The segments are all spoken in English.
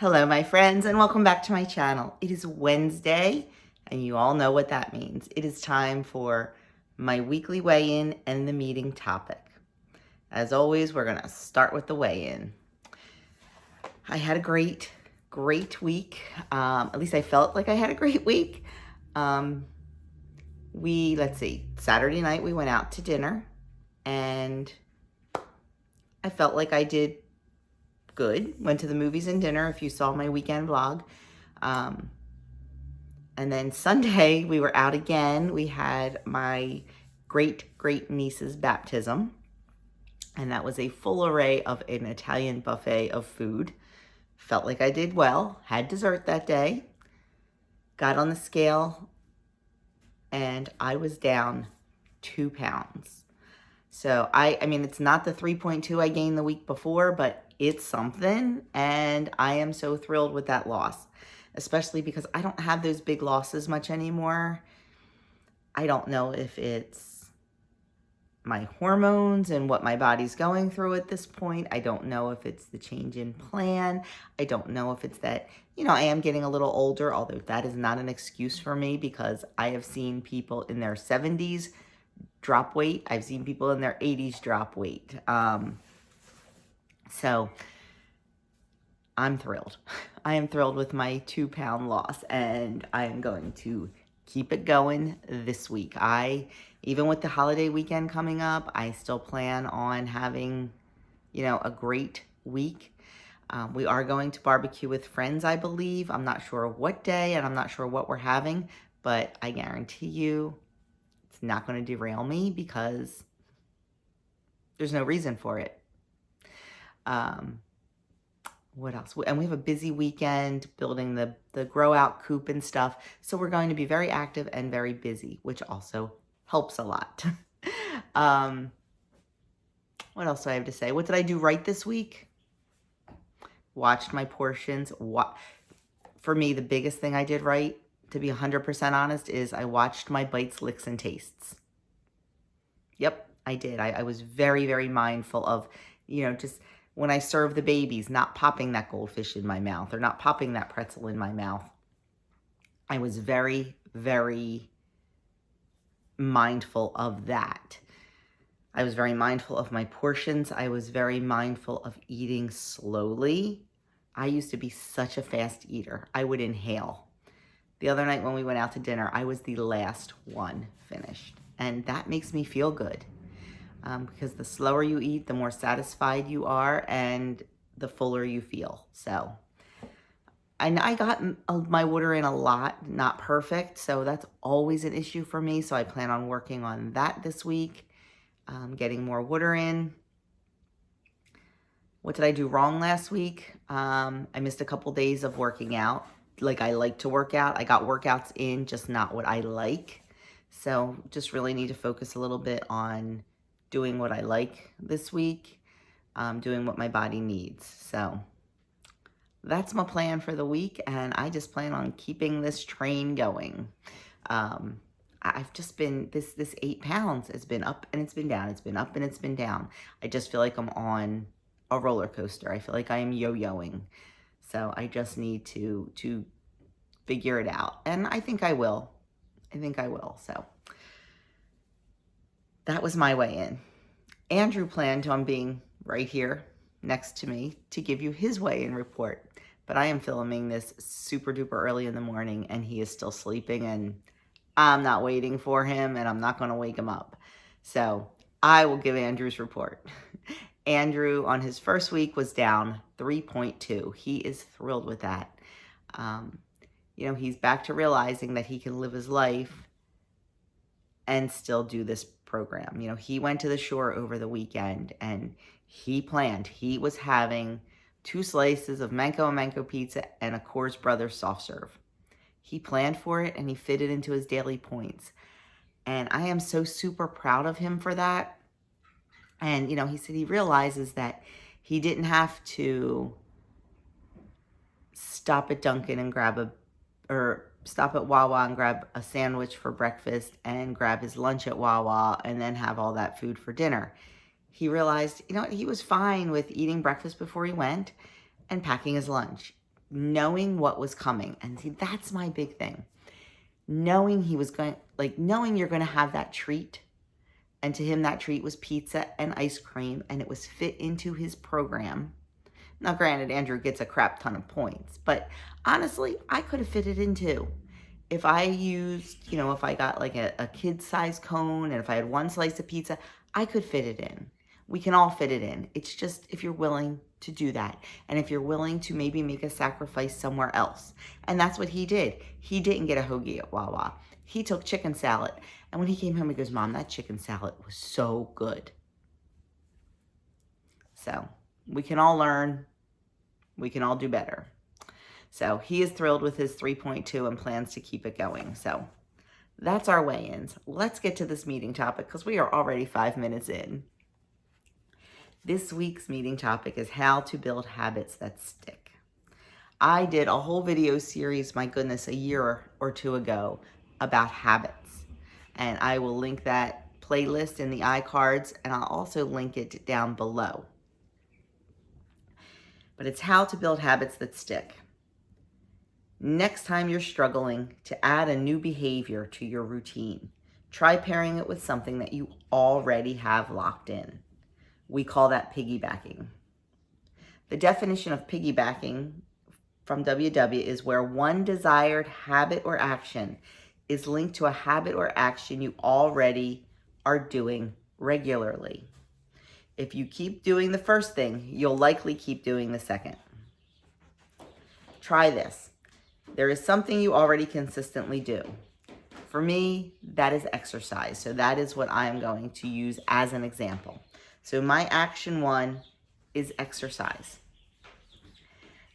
Hello, my friends, and welcome back to my channel. It is Wednesday, and you all know what that means. It is time for my weekly weigh-in and the meeting topic. As always, we're going to start with the weigh-in. I had a great week. At least I felt like I had a great week. Let's see, Saturday night we went out to dinner, and I felt like I did good. Went to the movies and dinner, if you saw my weekend vlog. And then Sunday, we were out again. We had my great niece's baptism. And that was a full array of an Italian buffet of food. Felt like I did well. Had dessert that day. Got on the scale. And I was down 2 pounds. So, I mean, it's not the 3.2 I gained the week before, but it's something. And I am so thrilled with that loss. Especially because I don't have those big losses much anymore. I don't know if it's my hormones and what my body's going through at this point. I don't know if it's the change in plan. I don't know if it's that, I am getting a little older, although that is not an excuse for me because I have seen people in their 70s drop weight. I've seen people in their 80s drop weight. So I'm thrilled. I am thrilled with my 2 pound loss, and I am going to keep it going this week. Even with the holiday weekend coming up, I still plan on having, a great week. We are going to barbecue with friends, I believe. I'm not sure what day, and I'm not sure what we're having, but I guarantee you it's not going to derail me because there's no reason for it. What else? And we have a busy weekend building the grow out coop and stuff. So we're going to be very active and very busy, which also helps a lot. What else do I have to say? What did I do right this week? Watched my portions. For me, the biggest thing I did right, to be 100% honest, is I watched my bites, licks, and tastes. Yep, I did. I was very, very mindful of, just when I serve the babies, not popping that goldfish in my mouth or not popping that pretzel in my mouth. I was very, very mindful of that. I was very mindful of my portions. I was very mindful of eating slowly. I used to be such a fast eater. I would inhale. The other night when we went out to dinner, I was the last one finished. And that makes me feel good. Because the slower you eat, the more satisfied you are and the fuller you feel. So, and I got my water in a lot, not perfect. So that's always an issue for me. So I plan on working on that this week, getting more water in. What did I do wrong last week? I missed a couple days of working out. Like I like to work out. I got workouts in, just not what I like. So just really need to focus a little bit on doing what I like this week, doing what my body needs. So that's my plan for the week, and I just plan on keeping this train going. I've just been, this 8 pounds has been up and it's been down. It's been up and it's been down. I just feel like I'm on a roller coaster. I feel like I am yo-yoing. So I just need to figure it out. And I think I will. So that was my way in. Andrew planned on being right here next to me to give you his weigh-in report. But I am filming this super duper early in the morning and he is still sleeping and I'm not waiting for him and I'm not going to wake him up. So I will give Andrew's report. Andrew on his first week was down 3.2. He is thrilled with that. He's back to realizing that he can live his life and still do this program. He went to the shore over the weekend and he planned. He was having 2 slices of Manco and Manco pizza and a Coors Brothers soft serve. He planned for it and he fit it into his daily points. And I am so super proud of him for that. And, he said he realizes that he didn't have to stop at Dunkin' and stop at Wawa and grab a sandwich for breakfast and grab his lunch at Wawa and then have all that food for dinner. He realized, he was fine with eating breakfast before he went and packing his lunch. knowing what was coming. And see, that's my big thing. Knowing he was going, like knowing you're going to have that treat. And to him, that treat was pizza and ice cream, and it was fit into his program. Now, granted, Andrew gets a crap ton of points, but honestly, I could have fit it in too. If I used, if I got like a kid-size cone, and if I had one slice of pizza, I could fit it in. We can all fit it in. It's just if you're willing to do that, and if you're willing to maybe make a sacrifice somewhere else. And that's what he did. He didn't get a hoagie at Wawa. He took chicken salad. And when he came home, he goes, Mom, that chicken salad was so good. So we can all learn. We can all do better. So he is thrilled with his 3.2 and plans to keep it going. So that's our weigh-ins. Let's get to this meeting topic because we are already 5 minutes in. This week's meeting topic is how to build habits that stick. I did a whole video series, my goodness, a year or two ago about habits. And I will link that playlist in the iCards, and I'll also link it down below. But it's how to build habits that stick. Next time you're struggling to add a new behavior to your routine, try pairing it with something that you already have locked in. We call that piggybacking. The definition of piggybacking from WW is where one desired habit or action is linked to a habit or action you already are doing regularly. If you keep doing the first thing, you'll likely keep doing the second. Try this. There is something you already consistently do. For me, that is exercise. So that is what I am going to use as an example. So my action 1 is exercise.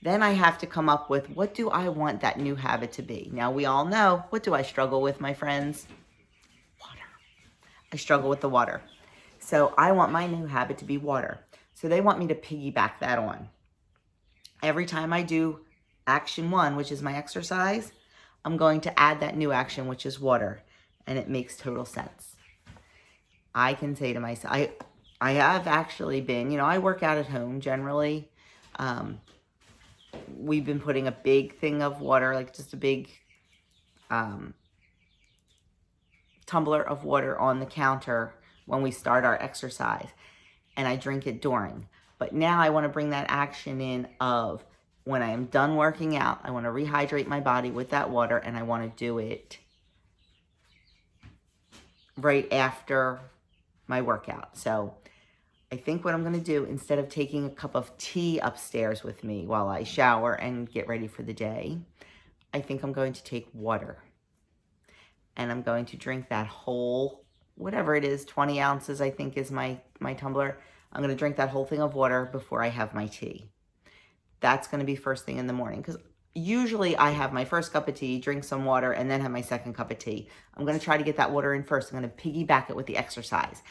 Then I have to come up with, what do I want that new habit to be? Now, we all know, what do I struggle with, my friends? Water. I struggle with the water. So I want my new habit to be water. So they want me to piggyback that on. Every time I do action 1, which is my exercise, I'm going to add that new action, which is water. And it makes total sense. I can say to myself, I have actually been, I work out at home generally. We've been putting a big thing of water, like just a big tumbler of water on the counter when we start our exercise. And I drink it during. But now I want to bring that action in of when I am done working out, I want to rehydrate my body with that water, and I want to do it right after my workout. So I think what I'm going to do, instead of taking a cup of tea upstairs with me while I shower and get ready for the day, I think I'm going to take water. And I'm going to drink that whole, whatever it is, 20 ounces I think is my tumbler. I'm going to drink that whole thing of water before I have my tea. That's going to be first thing in the morning, because usually I have my first cup of tea, drink some water, and then have my second cup of tea. I'm going to try to get that water in first. I'm going to piggyback it with the exercise.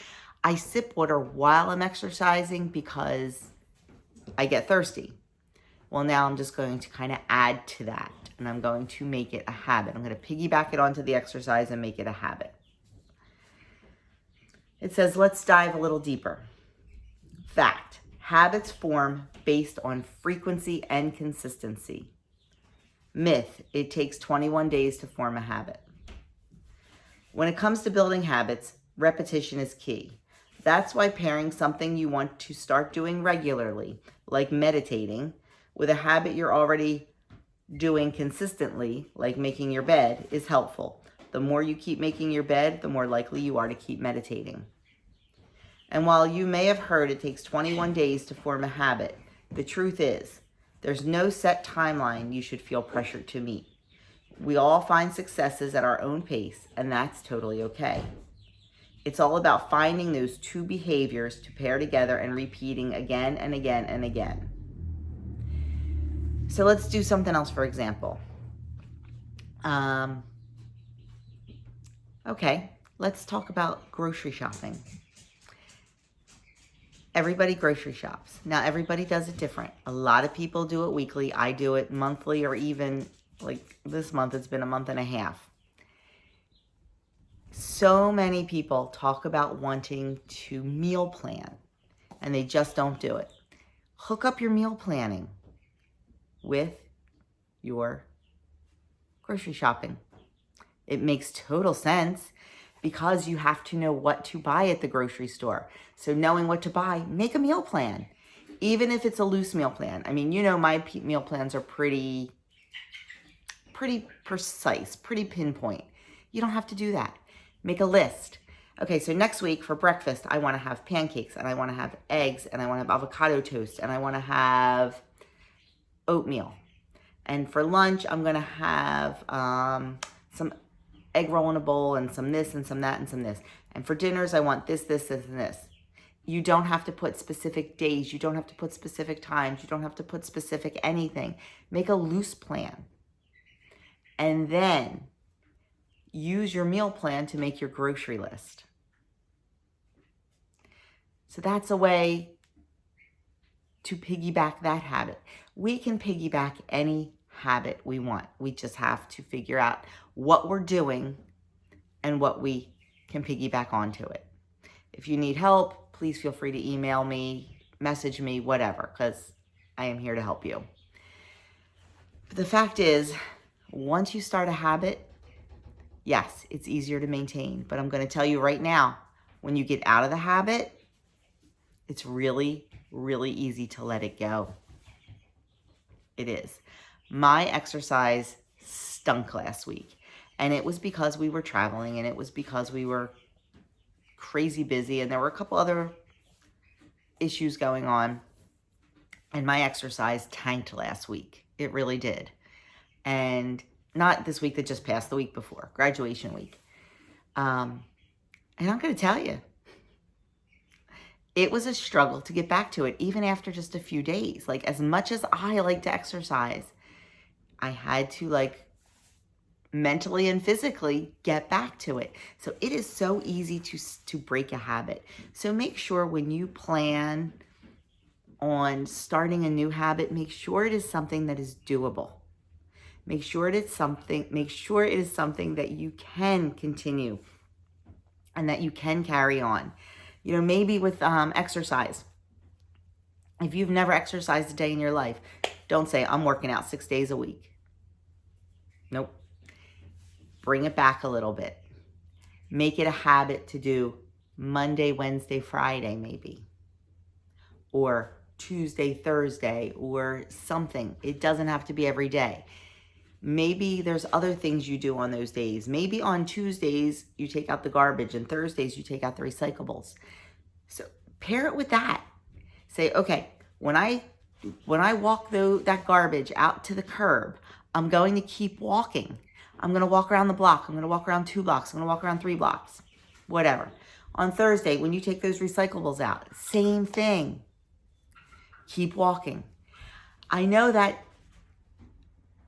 I sip water while I'm exercising because I get thirsty. Well, now I'm just going to kind of add to that, and I'm going to make it a habit. I'm going to piggyback it onto the exercise and make it a habit. It says, let's dive a little deeper. Fact. Habits form based on frequency and consistency. Myth, it takes 21 days to form a habit. When it comes to building habits, repetition is key. That's why pairing something you want to start doing regularly, like meditating, with a habit you're already doing consistently, like making your bed, is helpful. The more you keep making your bed, the more likely you are to keep meditating. And while you may have heard it takes 21 days to form a habit, the truth is, there's no set timeline you should feel pressured to meet. We all find successes at our own pace, and that's totally okay. It's all about finding those two behaviors to pair together and repeating again and again and again. So let's do something else, for example. Okay, let's talk about grocery shopping. Everybody grocery shops. Now, everybody does it different. A lot of people do it weekly. I do it monthly, or even like this month, it's been a month and a half. So many people talk about wanting to meal plan, and they just don't do it. Hook up your meal planning with your grocery shopping. It makes total sense because you have to know what to buy at the grocery store. So knowing what to buy, make a meal plan. Even if it's a loose meal plan. I mean, you know, my meal plans are pretty precise, pretty pinpoint. You don't have to do that. Make a list. Okay, so next week for breakfast, I want to have pancakes, and I want to have eggs, and I want to have avocado toast, and I want to have oatmeal. And for lunch, I'm going to have some egg roll in a bowl, and some this, and some that, and some this. And for dinners, I want this, this, this, and this. You don't have to put specific days. You don't have to put specific times. You don't have to put specific anything. Make a loose plan. And then use your meal plan to make your grocery list. So that's a way to piggyback that habit. We can piggyback any habit we want. We just have to figure out what we're doing and what we can piggyback onto it. If you need help, please feel free to email me, message me, whatever, because I am here to help you. But the fact is, once you start a habit, yes, it's easier to maintain. But I'm going to tell you right now, when you get out of the habit, it's really, really easy to let it go. It is. My exercise stunk last week. And it was because we were traveling, and it was because we were crazy busy, and there were a couple other issues going on. And my exercise tanked last week. It really did. And not this week that just passed, the week before, graduation week. And I'm going to tell you, it was a struggle to get back to it, even after just a few days. Like, as much as I like to exercise, I had to, mentally and physically get back to it. So it is so easy to break a habit. So make sure when you plan on starting a new habit, make sure it is something that is doable. Make sure it is something that you can continue and that you can carry on. You know, maybe with exercise. If you've never exercised a day in your life, don't say, I'm working out 6 days a week. Nope. Bring it back a little bit. Make it a habit to do Monday, Wednesday, Friday, maybe. Or Tuesday, Thursday, or something. It doesn't have to be every day. Maybe there's other things you do on those days. Maybe on Tuesdays, you take out the garbage, and Thursdays, you take out the recyclables. So pair it with that. Say, okay, when I walk that garbage out to the curb, I'm going to keep walking. I'm going to walk around the block. I'm going to walk around 2 blocks. I'm going to walk around 3 blocks. Whatever. On Thursday, when you take those recyclables out, same thing. Keep walking. I know that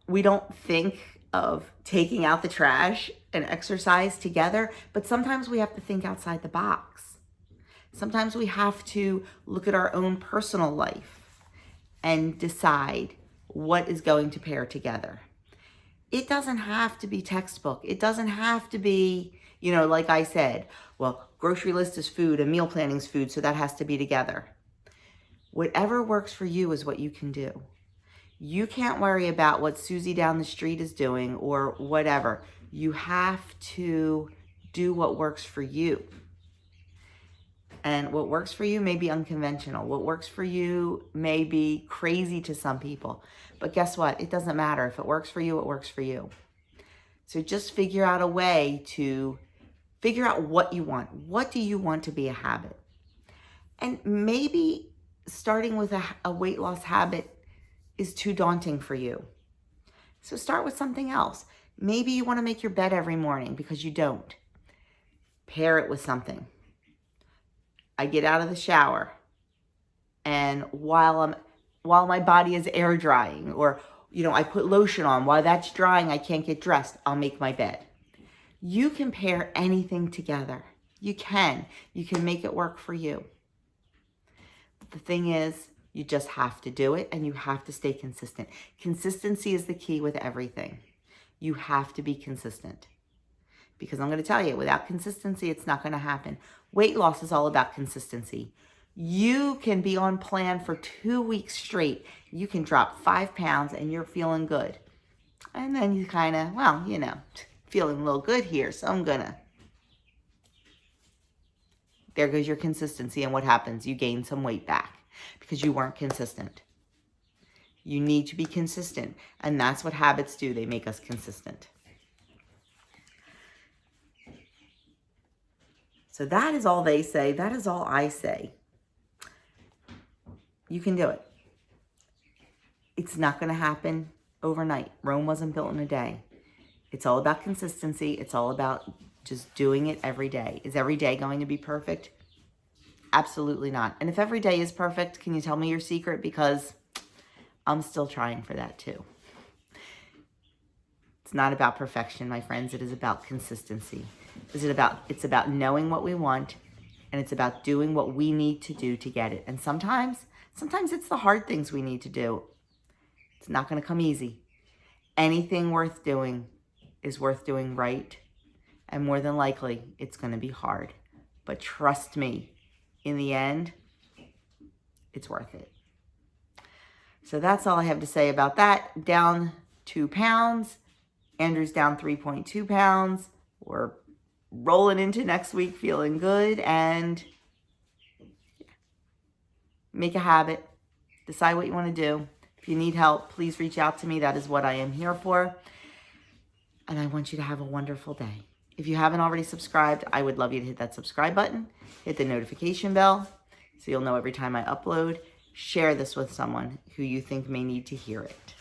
we don't think of taking out the trash and exercise together, but sometimes we have to think outside the box. Sometimes we have to look at our own personal life and decide what is going to pair together. It doesn't have to be textbook. It doesn't have to be, like I said, well, grocery list is food and meal planning is food, so that has to be together. Whatever works for you is what you can do. You can't worry about what Susie down the street is doing or whatever. You have to do what works for you. And what works for you may be unconventional. What works for you may be crazy to some people. But guess what? It doesn't matter. If it works for you, it works for you. So just figure out a way to figure out what you want. What do you want to be a habit? And maybe starting with a weight loss habit is too daunting for you. So start with something else. Maybe you want to make your bed every morning because you don't. Pair it with something. I get out of the shower, and while my body is air drying, or I put lotion on, while that's drying, I can't get dressed, I'll make my bed. You can pair anything together. You can make it work for you. But the thing is, you just have to do it, and you have to stay consistent. Consistency is the key with everything. You have to be consistent. Because I'm going to tell you, without consistency, it's not going to happen. Weight loss is all about consistency. You can be on plan for 2 weeks straight. You can drop 5 pounds and you're feeling good. And then you kind of, well, feeling a little good here, so I'm gonna. There goes your consistency, and what happens? You gain some weight back because you weren't consistent. You need to be consistent, and that's what habits do. They make us consistent. So that is all they say. That is all I say. You can do it. It's not going to happen overnight. Rome wasn't built in a day. It's all about consistency. It's all about just doing it every day. Is every day going to be perfect? Absolutely not. And if every day is perfect, can you tell me your secret? Because I'm still trying for that too. It's not about perfection, my friends. It is about consistency. It's about knowing what we want, and it's about doing what we need to do to get it. And sometimes it's the hard things we need to do. It's not going to come easy. Anything worth doing is worth doing right. And more than likely, it's going to be hard. But trust me, in the end, it's worth it. So that's all I have to say about that. Down 2 pounds. Andrew's down 3.2 pounds. We're rolling into next week feeling good. And make a habit. Decide what you want to do. If you need help, please reach out to me. That is what I am here for. And I want you to have a wonderful day. If you haven't already subscribed, I would love you to hit that subscribe button. Hit the notification bell so you'll know every time I upload. Share this with someone who you think may need to hear it.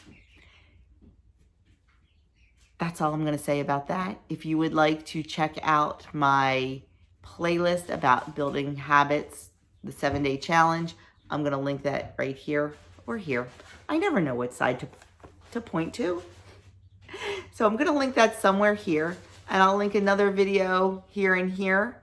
That's all I'm going to say about that. If you would like to check out my playlist about building habits, the 7-day challenge, I'm going to link that right here or here. I never know what side to point to. So I'm going to link that somewhere here, and I'll link another video here and here.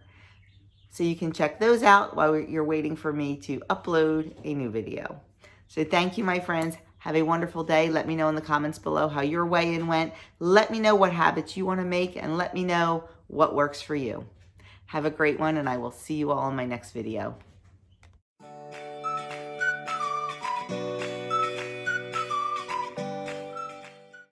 So you can check those out while you're waiting for me to upload a new video. So thank you, my friends. Have a wonderful day. Let me know in the comments below how your weigh-in went. Let me know what habits you want to make, and let me know what works for you. Have a great one, and I will see you all in my next video.